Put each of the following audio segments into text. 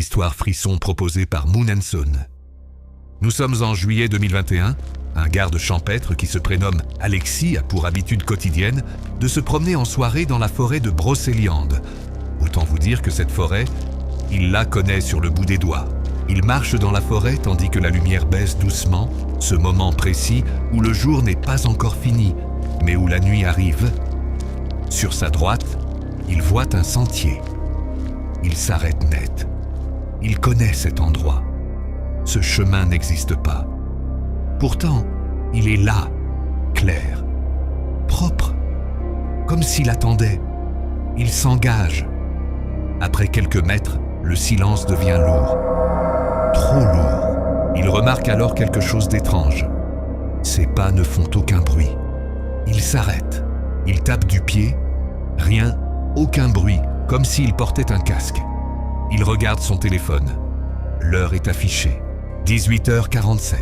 histoire frisson proposée par Moon & Son. Nous sommes en juillet 2021. Un garde champêtre qui se prénomme Alexis a pour habitude quotidienne de se promener en soirée dans la forêt de Brocéliande. Autant vous dire que cette forêt, il la connaît sur le bout des doigts. Il marche dans la forêt tandis que la lumière baisse doucement, ce moment précis où le jour n'est pas encore fini, mais où la nuit arrive. Sur sa droite, il voit un sentier. Il s'arrête net. Il connaît cet endroit. Ce chemin n'existe pas. Pourtant, il est là, clair, propre, comme s'il attendait. Il s'engage. Après quelques mètres, le silence devient lourd. Trop lourd. Il remarque alors quelque chose d'étrange. Ses pas ne font aucun bruit. Il s'arrête. Il tape du pied. Rien, aucun bruit, comme s'il portait un casque. Il regarde son téléphone. L'heure est affichée. 18h47.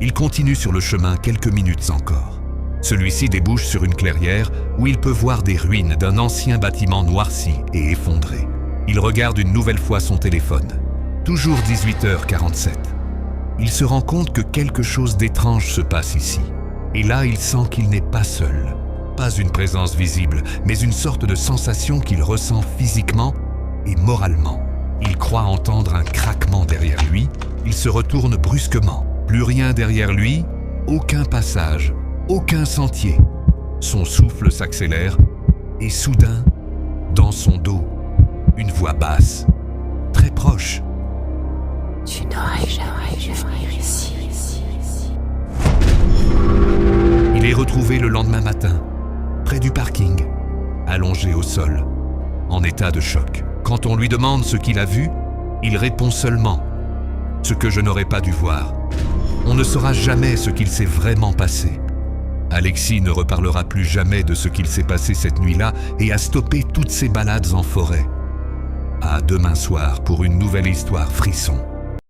Il continue sur le chemin quelques minutes encore. Celui-ci débouche sur une clairière où il peut voir des ruines d'un ancien bâtiment noirci et effondré. Il regarde une nouvelle fois son téléphone. Toujours 18h47. Il se rend compte que quelque chose d'étrange se passe ici. Et là, il sent qu'il n'est pas seul. Pas une présence visible, mais une sorte de sensation qu'il ressent physiquement et moralement. Il croit entendre un craquement derrière lui. Il se retourne brusquement. Plus rien derrière lui, aucun passage, aucun sentier. Son souffle s'accélère et soudain, dans son dos, une voix basse, très proche. Tu n'aurais jamais dû venir ici. Il est retrouvé le lendemain matin, près du parking, allongé au sol, en état de choc. Quand on lui demande ce qu'il a vu, il répond seulement « Ce que je n'aurais pas dû voir ». On ne saura jamais ce qu'il s'est vraiment passé. Alexis ne reparlera plus jamais de ce qu'il s'est passé cette nuit-là et a stoppé toutes ses balades en forêt. À demain soir pour une nouvelle histoire frisson.